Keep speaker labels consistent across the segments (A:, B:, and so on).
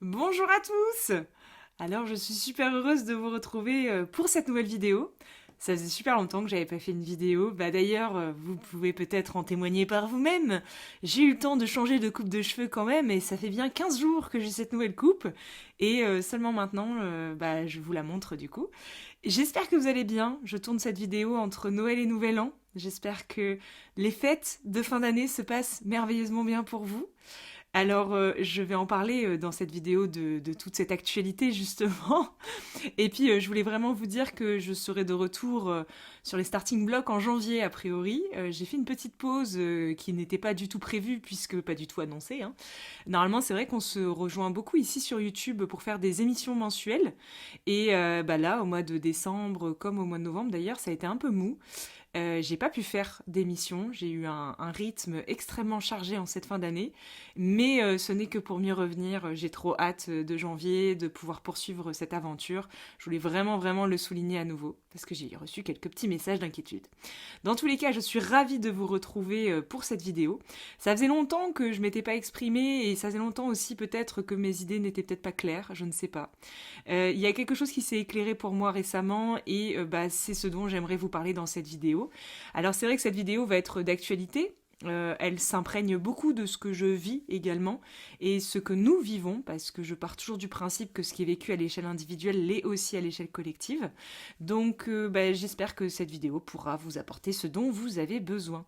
A: Bonjour à tous! Alors je suis super heureuse de vous retrouver pour cette nouvelle vidéo. Ça faisait super longtemps que j'avais pas fait une vidéo. D'ailleurs, vous pouvez peut-être en témoigner par vous-même. J'ai eu le temps de changer de coupe de cheveux quand même et ça fait bien 15 jours que j'ai cette nouvelle coupe. Et seulement maintenant, je vous la montre du coup. J'espère que vous allez bien. Je tourne cette vidéo entre Noël et Nouvel An. J'espère que les fêtes de fin d'année se passent merveilleusement bien pour vous. Alors, je vais en parler dans cette vidéo de toute cette actualité, justement. Et puis, je voulais vraiment vous dire que je serai de retour sur les starting blocks en janvier, a priori. J'ai fait une petite pause qui n'était pas du tout prévue, puisque pas du tout annoncée, hein. Normalement, c'est vrai qu'on se rejoint beaucoup ici sur YouTube pour faire des émissions mensuelles. Et là, au mois de décembre, comme au mois de novembre d'ailleurs, ça a été un peu mou. J'ai pas pu faire d'émission, j'ai eu un rythme extrêmement chargé en cette fin d'année, mais ce n'est que pour mieux revenir. J'ai trop hâte de janvier, de pouvoir poursuivre cette aventure. Je voulais vraiment le souligner à nouveau, parce que j'ai reçu quelques petits messages d'inquiétude. Dans tous les cas, je suis ravie de vous retrouver pour cette vidéo. Ça faisait longtemps que je m'étais pas exprimée, et ça faisait longtemps aussi peut-être que mes idées n'étaient peut-être pas claires, je ne sais pas. Il y a quelque chose qui s'est éclairé pour moi récemment, et c'est ce dont j'aimerais vous parler dans cette vidéo. Alors c'est vrai que cette vidéo va être d'actualité. Elle s'imprègne beaucoup de ce que je vis également et ce que nous vivons, parce que je pars toujours du principe que ce qui est vécu à l'échelle individuelle l'est aussi à l'échelle collective. Donc j'espère que cette vidéo pourra vous apporter ce dont vous avez besoin.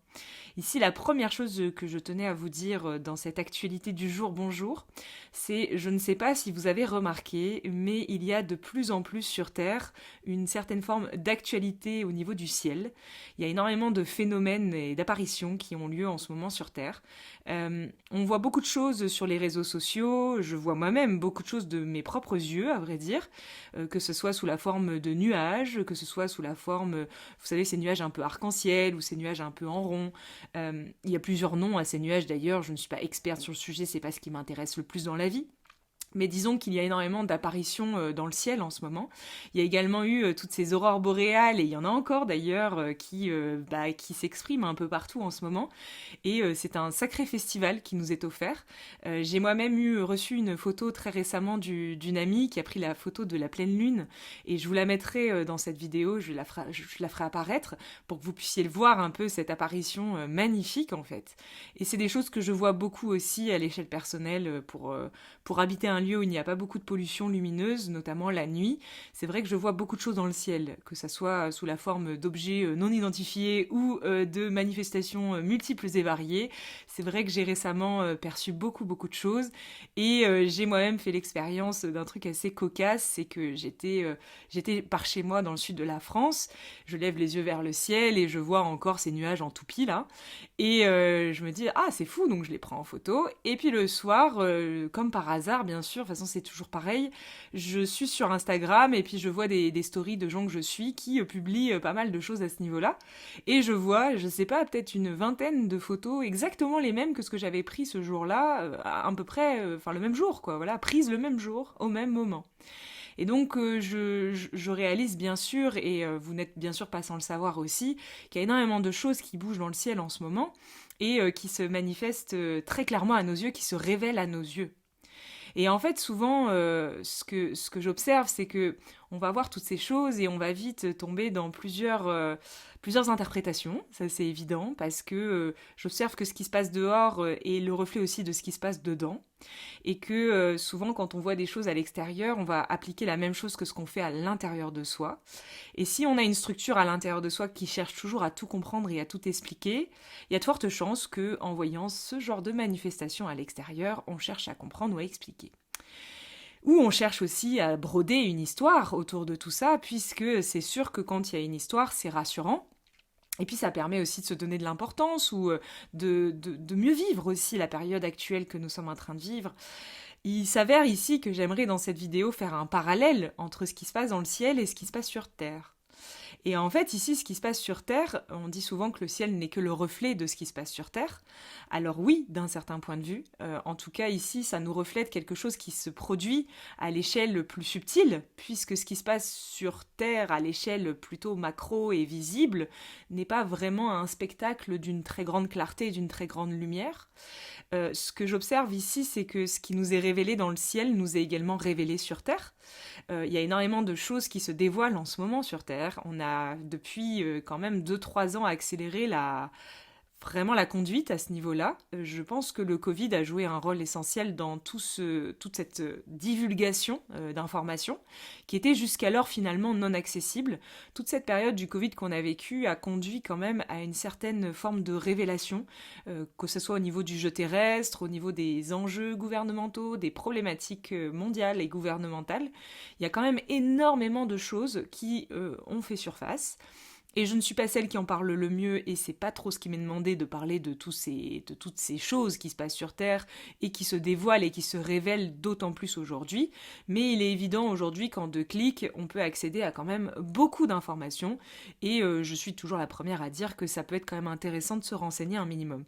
A: Ici, la première chose que je tenais à vous dire dans cette actualité du jour, bonjour, c'est, je ne sais pas si vous avez remarqué, mais il y a de plus en plus sur Terre une certaine forme d'actualité au niveau du ciel. Il y a énormément de phénomènes et d'apparitions qui ont lieu en ce moment sur Terre. On voit beaucoup de choses sur les réseaux sociaux, je vois moi-même beaucoup de choses de mes propres yeux, à vrai dire, que ce soit sous la forme de nuages, que ce soit sous la forme, vous savez, ces nuages un peu arc-en-ciel ou ces nuages un peu en rond. Il y a plusieurs noms à ces nuages d'ailleurs, je ne suis pas experte sur le sujet, c'est pas ce qui m'intéresse le plus dans la vie. Mais disons qu'il y a énormément d'apparitions dans le ciel en ce moment. Il y a également eu toutes ces aurores boréales, et il y en a encore d'ailleurs qui s'expriment un peu partout en ce moment. Et c'est un sacré festival qui nous est offert. J'ai moi-même reçu une photo très récemment d'une amie qui a pris la photo de la pleine lune, et je vous la mettrai dans cette vidéo, je la ferai apparaître pour que vous puissiez le voir un peu, cette apparition magnifique en fait. Et c'est des choses que je vois beaucoup aussi à l'échelle personnelle pour habiter un lieu où il n'y a pas beaucoup de pollution lumineuse, notamment la nuit. C'est vrai que je vois beaucoup de choses dans le ciel, que ça soit sous la forme d'objets non identifiés ou de manifestations multiples et variées. C'est vrai que j'ai récemment perçu beaucoup de choses, et j'ai moi-même fait l'expérience d'un truc assez cocasse, c'est que j'étais par chez moi dans le sud de la France, je lève les yeux vers le ciel et je vois encore ces nuages en toupie là, et je me dis ah c'est fou, donc je les prends en photo, et puis le soir, comme par hasard bien sûr, de toute façon c'est toujours pareil, je suis sur Instagram et puis je vois des stories de gens que je suis qui publient pas mal de choses à ce niveau-là, et je vois, je sais pas, peut-être une vingtaine de photos exactement les mêmes que ce que j'avais pris ce jour-là, à peu près, enfin le même jour quoi, voilà, prises le même jour, au même moment. Et donc je réalise bien sûr, et vous n'êtes bien sûr pas sans le savoir aussi, qu'il y a énormément de choses qui bougent dans le ciel en ce moment, et qui se manifestent très clairement à nos yeux, qui se révèlent à nos yeux. Et en fait, souvent, ce que j'observe, c'est que on va voir toutes ces choses et on va vite tomber dans plusieurs interprétations. Ça, c'est évident, parce que j'observe que ce qui se passe dehors est le reflet aussi de ce qui se passe dedans. Et que souvent, quand on voit des choses à l'extérieur, on va appliquer la même chose que ce qu'on fait à l'intérieur de soi. Et si on a une structure à l'intérieur de soi qui cherche toujours à tout comprendre et à tout expliquer, il y a de fortes chances que, en voyant ce genre de manifestation à l'extérieur, on cherche à comprendre ou à expliquer. Ou on cherche aussi à broder une histoire autour de tout ça, puisque c'est sûr que quand il y a une histoire, c'est rassurant. Et puis ça permet aussi de se donner de l'importance, ou de mieux vivre aussi la période actuelle que nous sommes en train de vivre. Il s'avère ici que j'aimerais dans cette vidéo faire un parallèle entre ce qui se passe dans le ciel et ce qui se passe sur Terre. Et en fait, ici, ce qui se passe sur Terre, on dit souvent que le ciel n'est que le reflet de ce qui se passe sur Terre. Alors oui, d'un certain point de vue. En tout cas, ici, ça nous reflète quelque chose qui se produit à l'échelle plus subtile, puisque ce qui se passe sur Terre à l'échelle plutôt macro et visible n'est pas vraiment un spectacle d'une très grande clarté et d'une très grande lumière. Ce que j'observe ici, c'est que ce qui nous est révélé dans le ciel nous est également révélé sur Terre. Il y a énormément de choses qui se dévoilent en ce moment sur Terre. On a depuis quand même 2-3 ans accéléré vraiment la conduite à ce niveau-là. Je pense que le Covid a joué un rôle essentiel dans toute cette divulgation d'informations qui était jusqu'alors finalement non accessible. Toute cette période du Covid qu'on a vécue a conduit quand même à une certaine forme de révélation, que ce soit au niveau du jeu terrestre, au niveau des enjeux gouvernementaux, des problématiques mondiales et gouvernementales. Il y a quand même énormément de choses qui ont fait surface. Et je ne suis pas celle qui en parle le mieux, et c'est pas trop ce qui m'est demandé de parler de toutes ces choses qui se passent sur Terre et qui se dévoilent et qui se révèlent d'autant plus aujourd'hui. Mais il est évident aujourd'hui qu'en 2 clics, on peut accéder à quand même beaucoup d'informations, et je suis toujours la première à dire que ça peut être quand même intéressant de se renseigner un minimum.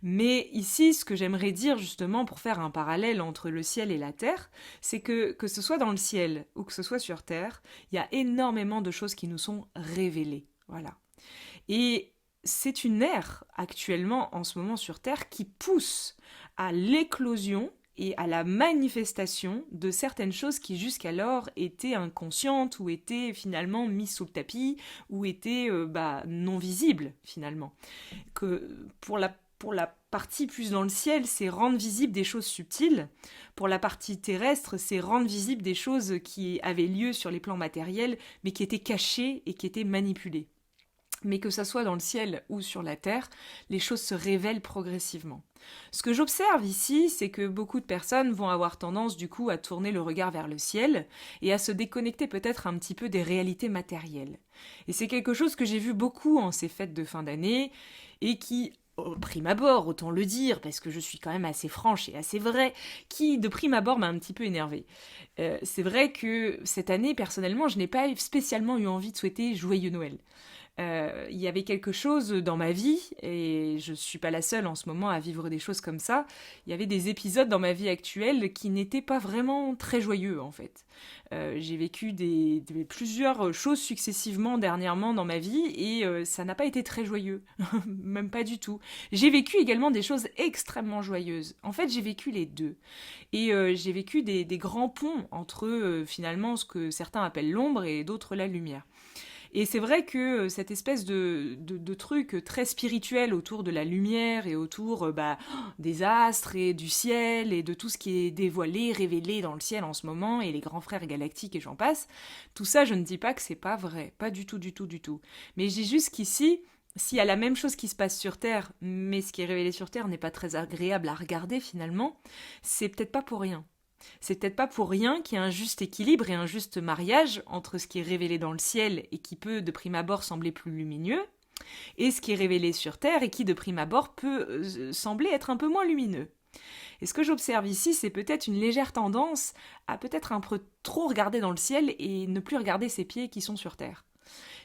A: Mais ici, ce que j'aimerais dire justement pour faire un parallèle entre le ciel et la Terre, c'est que ce soit dans le ciel ou que ce soit sur Terre, il y a énormément de choses qui nous sont révélées. Voilà. Et c'est une ère actuellement, en ce moment sur Terre, qui pousse à l'éclosion et à la manifestation de certaines choses qui jusqu'alors étaient inconscientes ou étaient finalement mises sous le tapis ou étaient non visibles finalement. Que pour la partie plus dans le ciel, c'est rendre visible des choses subtiles. Pour la partie terrestre, c'est rendre visible des choses qui avaient lieu sur les plans matériels, mais qui étaient cachées et qui étaient manipulées. Mais que ça soit dans le ciel ou sur la terre, les choses se révèlent progressivement. Ce que j'observe ici, c'est que beaucoup de personnes vont avoir tendance du coup à tourner le regard vers le ciel et à se déconnecter peut-être un petit peu des réalités matérielles. Et c'est quelque chose que j'ai vu beaucoup en ces fêtes de fin d'année et qui, au prime abord, autant le dire, parce que je suis quand même assez franche et assez vraie, qui de prime abord m'a un petit peu énervée. C'est vrai que cette année, personnellement, je n'ai pas spécialement eu envie de souhaiter joyeux Noël. Il y avait quelque chose dans ma vie, et je suis pas la seule en ce moment à vivre des choses comme ça, il y avait des épisodes dans ma vie actuelle qui n'étaient pas vraiment très joyeux en fait. J'ai vécu plusieurs choses successivement dernièrement dans ma vie et ça n'a pas été très joyeux, même pas du tout. J'ai vécu également des choses extrêmement joyeuses. En fait, j'ai vécu les deux. Et j'ai vécu des grands ponts entre finalement ce que certains appellent l'ombre et d'autres la lumière. Et c'est vrai que cette espèce de truc très spirituel autour de la lumière et autour des astres et du ciel et de tout ce qui est dévoilé, révélé dans le ciel en ce moment et les grands frères galactiques et j'en passe, tout ça je ne dis pas que c'est pas vrai, pas du tout, du tout, du tout. Mais je dis juste qu'ici, s'il y a la même chose qui se passe sur Terre, mais ce qui est révélé sur Terre n'est pas très agréable à regarder finalement, c'est peut-être pas pour rien. C'est peut-être pas pour rien qu'il y a un juste équilibre et un juste mariage entre ce qui est révélé dans le ciel et qui peut de prime abord sembler plus lumineux, et ce qui est révélé sur Terre et qui de prime abord peut sembler être un peu moins lumineux. Et ce que j'observe ici, c'est peut-être une légère tendance à peut-être un peu trop regarder dans le ciel et ne plus regarder ses pieds qui sont sur Terre.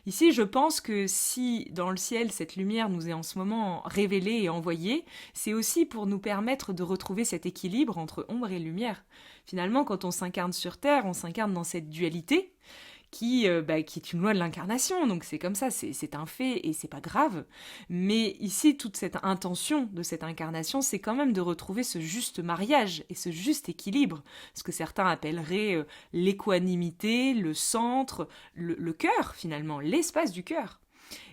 A: Ici, je pense que si dans le ciel, cette lumière nous est en ce moment révélée et envoyée, c'est aussi pour nous permettre de retrouver cet équilibre entre ombre et lumière. Finalement, quand on s'incarne sur Terre, on s'incarne dans cette dualité qui est une loi de l'incarnation, donc c'est comme ça, c'est un fait et c'est pas grave. Mais ici, toute cette intention de cette incarnation, c'est quand même de retrouver ce juste mariage et ce juste équilibre, ce que certains appelleraient l'équanimité, le centre, le cœur finalement, l'espace du cœur.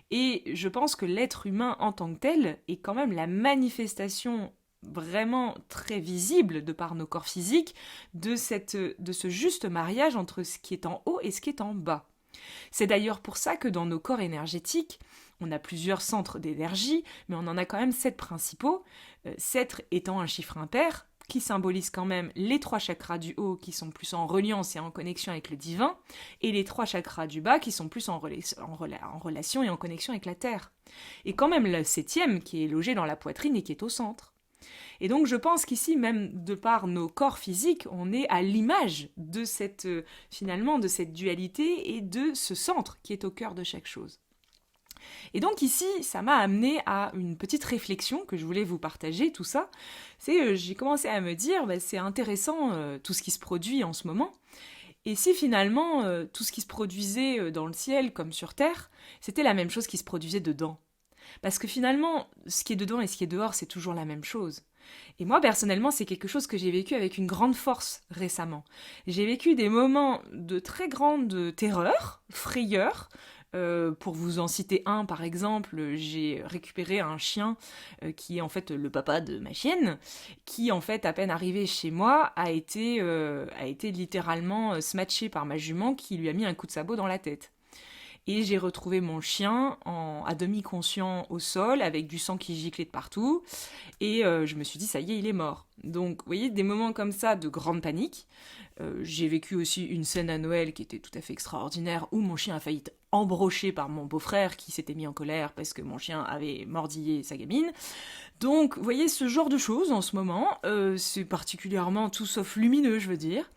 A: Et je pense que l'être humain en tant que tel est quand même la manifestation vraiment très visible de par nos corps physiques de ce juste mariage entre ce qui est en haut et ce qui est en bas. C'est d'ailleurs pour ça que dans nos corps énergétiques, on a plusieurs centres d'énergie, mais on en a quand même 7 principaux, 7 étant un chiffre impair, qui symbolise quand même les 3 chakras du haut qui sont plus en reliance et en connexion avec le divin, et les 3 chakras du bas qui sont plus en relation et en connexion avec la terre. Et quand même le 7e qui est logé dans la poitrine et qui est au centre. Et donc je pense qu'ici, même de par nos corps physiques, on est à l'image de cette, finalement, de cette dualité et de ce centre qui est au cœur de chaque chose. Et donc ici, ça m'a amené à une petite réflexion que je voulais vous partager, tout ça. J'ai commencé à me dire, c'est intéressant tout ce qui se produit en ce moment. Et si finalement, tout ce qui se produisait dans le ciel comme sur Terre, c'était la même chose qui se produisait dedans. Parce que finalement, ce qui est dedans et ce qui est dehors, c'est toujours la même chose. Et moi, personnellement, c'est quelque chose que j'ai vécu avec une grande force récemment. J'ai vécu des moments de très grande terreur, frayeur. Pour vous en citer un, par exemple, j'ai récupéré un chien qui est en fait le papa de ma chienne, qui en fait, à peine arrivé chez moi, a été littéralement smatché par ma jument qui lui a mis un coup de sabot dans la tête. Et j'ai retrouvé mon chien à demi conscient au sol, avec du sang qui giclait de partout. Et je me suis dit, ça y est, il est mort. Donc, vous voyez, des moments comme ça de grande panique. J'ai vécu aussi une scène à Noël qui était tout à fait extraordinaire, où mon chien a failli être embroché par mon beau-frère qui s'était mis en colère parce que mon chien avait mordillé sa gamine. Donc, vous voyez, ce genre de choses en ce moment, c'est particulièrement tout sauf lumineux, je veux dire.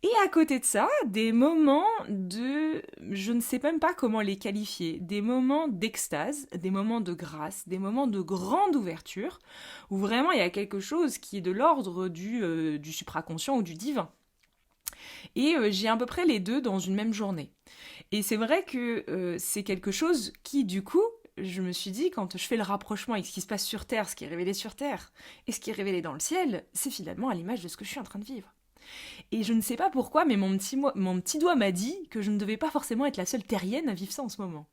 A: Et à côté de ça, des moments de... je ne sais même pas comment les qualifier, des moments d'extase, des moments de grâce, des moments de grande ouverture, où vraiment il y a quelque chose qui est de l'ordre du supraconscient ou du divin. Et j'ai à peu près les deux dans une même journée. Et c'est vrai que c'est quelque chose qui, du coup, je me suis dit, quand je fais le rapprochement avec ce qui se passe sur Terre, ce qui est révélé sur Terre, et ce qui est révélé dans le ciel, c'est finalement à l'image de ce que je suis en train de vivre. Et je ne sais pas pourquoi, mais mon petit doigt m'a dit que je ne devais pas forcément être la seule terrienne à vivre ça en ce moment.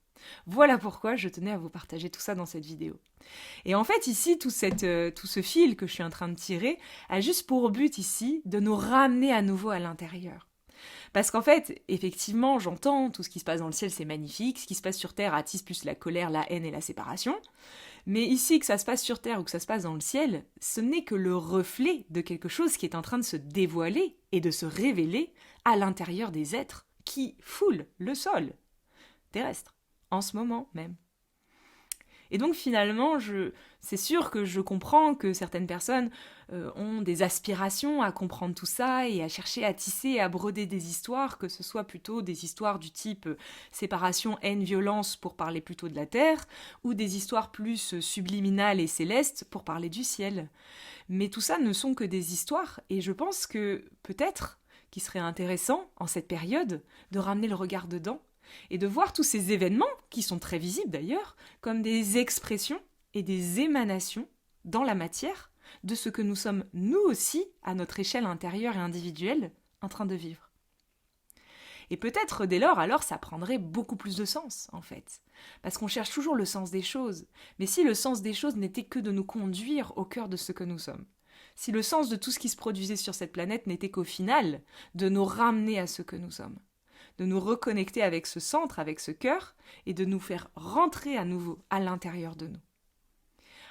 A: Voilà pourquoi je tenais à vous partager tout ça dans cette vidéo. Et en fait, ici, tout ce fil que je suis en train de tirer a juste pour but ici de nous ramener à nouveau à l'intérieur. Parce qu'en fait, effectivement, j'entends, tout ce qui se passe dans le ciel, c'est magnifique, ce qui se passe sur Terre attise plus la colère, la haine et la séparation. Mais ici, que ça se passe sur Terre ou que ça se passe dans le ciel, ce n'est que le reflet de quelque chose qui est en train de se dévoiler et de se révéler à l'intérieur des êtres qui foulent le sol terrestre, en ce moment même. Et donc finalement, c'est sûr que je comprends que certaines personnes ont des aspirations à comprendre tout ça et à chercher à tisser et à broder des histoires, que ce soit plutôt des histoires du type séparation, haine, violence pour parler plutôt de la terre, ou des histoires plus subliminales et célestes pour parler du ciel. Mais tout ça ne sont que des histoires, et je pense que peut-être qu'il serait intéressant, en cette période, de ramener le regard dedans, et de voir tous ces événements, qui sont très visibles d'ailleurs, comme des expressions et des émanations dans la matière de ce que nous sommes nous aussi, à notre échelle intérieure et individuelle, en train de vivre. Et peut-être dès lors, alors ça prendrait beaucoup plus de sens, en fait. Parce qu'on cherche toujours le sens des choses. Mais si le sens des choses n'était que de nous conduire au cœur de ce que nous sommes, si le sens de tout ce qui se produisait sur cette planète n'était qu'au final, de nous ramener à ce que nous sommes, de nous reconnecter avec ce centre, avec ce cœur, et de nous faire rentrer à nouveau à l'intérieur de nous.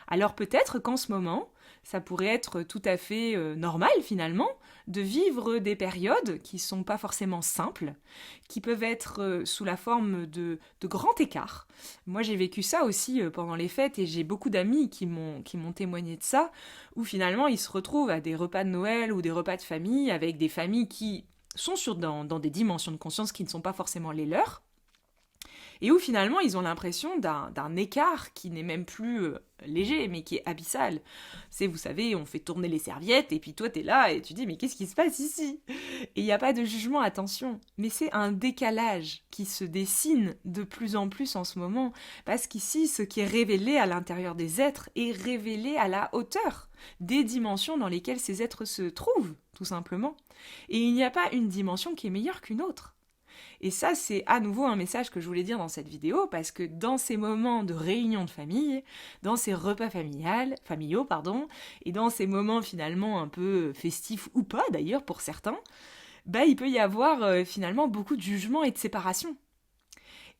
A: Alors peut-être qu'en ce moment, ça pourrait être tout à fait normal finalement de vivre des périodes qui ne sont pas forcément simples, qui peuvent être sous la forme de grands écarts. Moi j'ai vécu ça aussi pendant les fêtes et j'ai beaucoup d'amis qui m'ont témoigné de ça, où finalement ils se retrouvent à des repas de Noël ou des repas de famille avec des familles qui sont dans des dimensions de conscience qui ne sont pas forcément les leurs, et où finalement ils ont l'impression d'un écart qui n'est même plus léger, mais qui est abyssal. C'est, vous savez, on fait tourner les serviettes, et puis toi t'es là, et tu dis, mais qu'est-ce qui se passe ici? Et il n'y a pas de jugement, attention, mais c'est un décalage qui se dessine de plus en plus en ce moment, parce qu'ici, ce qui est révélé à l'intérieur des êtres est révélé à la hauteur des dimensions dans lesquelles ces êtres se trouvent, tout simplement. Et il n'y a pas une dimension qui est meilleure qu'une autre. Et ça, c'est à nouveau un message que je voulais dire dans cette vidéo, parce que dans ces moments de réunion de famille, dans ces repas familiaux, et dans ces moments finalement un peu festifs ou pas d'ailleurs pour certains, il peut y avoir finalement beaucoup de jugement et de séparation.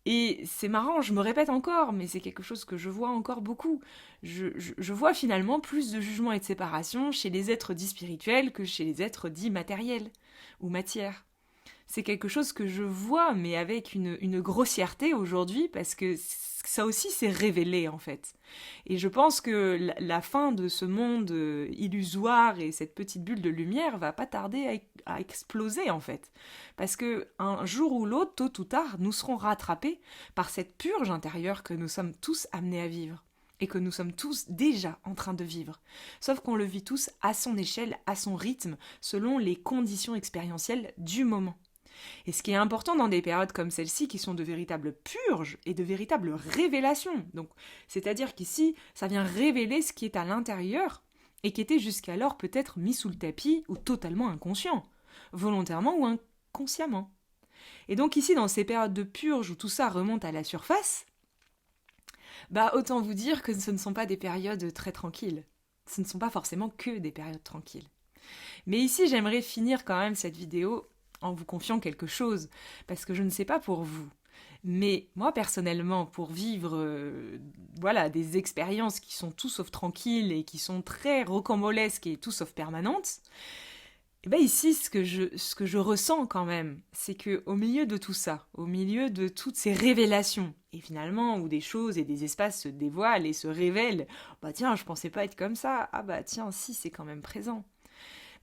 A: Et c'est marrant, je me répète encore, mais c'est quelque chose que je vois encore beaucoup. Je vois finalement plus de jugement et de séparation chez les êtres dits spirituels que chez les êtres dits matériels ou matière. C'est quelque chose que je vois, mais avec une grossièreté aujourd'hui, parce que ça aussi s'est révélé en fait. Et je pense que la fin de ce monde illusoire et cette petite bulle de lumière va pas tarder à exploser en fait. Parce que un jour ou l'autre, tôt ou tard, nous serons rattrapés par cette purge intérieure que nous sommes tous amenés à vivre. Et que nous sommes tous déjà en train de vivre. Sauf qu'on le vit tous à son échelle, à son rythme, selon les conditions expérientielles du moment. Et ce qui est important dans des périodes comme celle-ci, qui sont de véritables purges et de véritables révélations. Donc, c'est-à-dire qu'ici, ça vient révéler ce qui est à l'intérieur et qui était jusqu'alors peut-être mis sous le tapis ou totalement inconscient, volontairement ou inconsciemment. Et donc ici, dans ces périodes de purge où tout ça remonte à la surface, autant vous dire que ce ne sont pas des périodes très tranquilles. Ce ne sont pas forcément que des périodes tranquilles. Mais ici, j'aimerais finir quand même cette vidéo en vous confiant quelque chose, parce que je ne sais pas pour vous, mais moi personnellement, pour vivre des expériences qui sont tout sauf tranquilles et qui sont très rocambolesques et tout sauf permanentes, ici, ce que je ressens quand même, c'est que au milieu de tout ça, au milieu de toutes ces révélations, et finalement où des choses et des espaces se dévoilent et se révèlent, tiens, je pensais pas être comme ça, tiens, si, c'est quand même présent.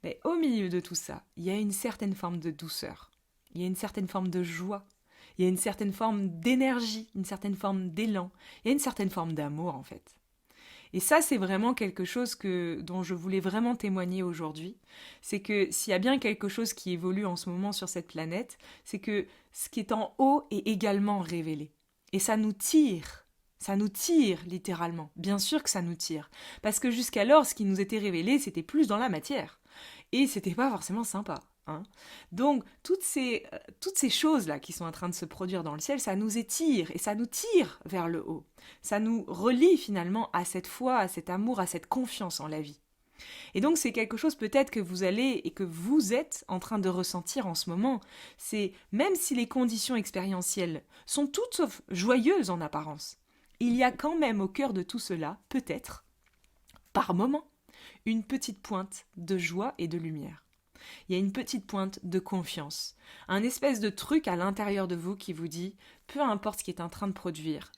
A: Mais au milieu de tout ça, il y a une certaine forme de douceur, il y a une certaine forme de joie, il y a une certaine forme d'énergie, une certaine forme d'élan, il y a une certaine forme d'amour en fait. Et ça, c'est vraiment quelque chose dont je voulais vraiment témoigner aujourd'hui. C'est que s'il y a bien quelque chose qui évolue en ce moment sur cette planète, c'est que ce qui est en haut est également révélé. Et ça nous tire littéralement. Bien sûr que ça nous tire. Parce que jusqu'alors, ce qui nous était révélé, c'était plus dans la matière. Et c'était pas forcément sympa. Donc, toutes ces choses-là qui sont en train de se produire dans le ciel, ça nous étire et ça nous tire vers le haut. Ça nous relie finalement à cette foi, à cet amour, à cette confiance en la vie. Et donc, c'est quelque chose peut-être que vous allez et que vous êtes en train de ressentir en ce moment. C'est, même si les conditions expérientielles sont toutes sauf joyeuses en apparence, il y a quand même au cœur de tout cela, peut-être, par moment, une petite pointe de joie et de lumière. Il y a une petite pointe de confiance, un espèce de truc à l'intérieur de vous qui vous dit, peu importe ce qui est en train de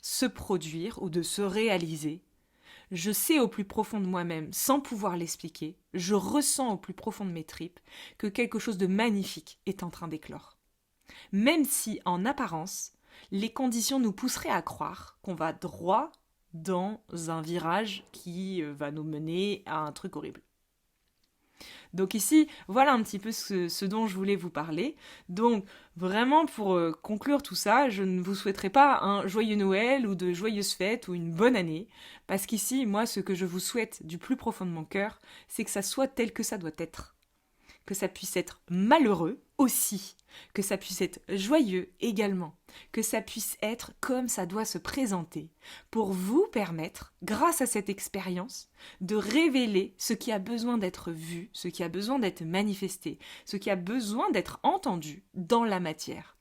A: se produire ou de se réaliser, je sais au plus profond de moi-même, sans pouvoir l'expliquer, je ressens au plus profond de mes tripes que quelque chose de magnifique est en train d'éclore. Même si, en apparence, les conditions nous pousseraient à croire qu'on va droit dans un virage qui va nous mener à un truc horrible. Donc ici, voilà un petit peu ce dont je voulais vous parler. Donc vraiment pour conclure tout ça, je ne vous souhaiterais pas un joyeux Noël ou de joyeuses fêtes ou une bonne année, parce qu'ici, moi, ce que je vous souhaite du plus profond de mon cœur, c'est que ça soit tel que ça doit être. Que ça puisse être malheureux aussi, que ça puisse être joyeux également, que ça puisse être comme ça doit se présenter, pour vous permettre, grâce à cette expérience, de révéler ce qui a besoin d'être vu, ce qui a besoin d'être manifesté, ce qui a besoin d'être entendu dans la matière.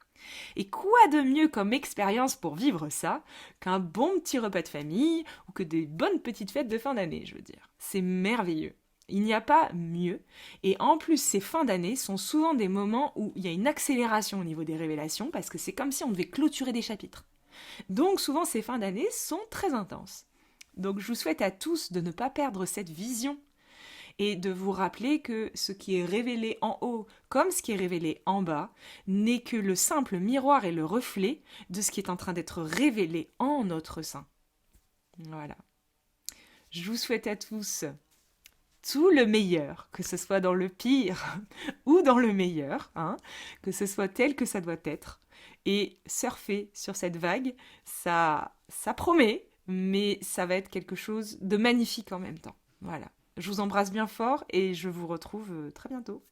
A: Et quoi de mieux comme expérience pour vivre ça qu'un bon petit repas de famille ou que des bonnes petites fêtes de fin d'année, je veux dire. C'est merveilleux. Il n'y a pas mieux. Et en plus, ces fins d'année sont souvent des moments où il y a une accélération au niveau des révélations, parce que c'est comme si on devait clôturer des chapitres. Donc souvent, ces fins d'année sont très intenses. Donc je vous souhaite à tous de ne pas perdre cette vision et de vous rappeler que ce qui est révélé en haut, comme ce qui est révélé en bas, n'est que le simple miroir et le reflet de ce qui est en train d'être révélé en notre sein. Voilà. Je vous souhaite à tous tout le meilleur, que ce soit dans le pire ou dans le meilleur, que ce soit tel que ça doit être. Et surfer sur cette vague, ça promet, mais ça va être quelque chose de magnifique en même temps. Voilà. Je vous embrasse bien fort et je vous retrouve très bientôt.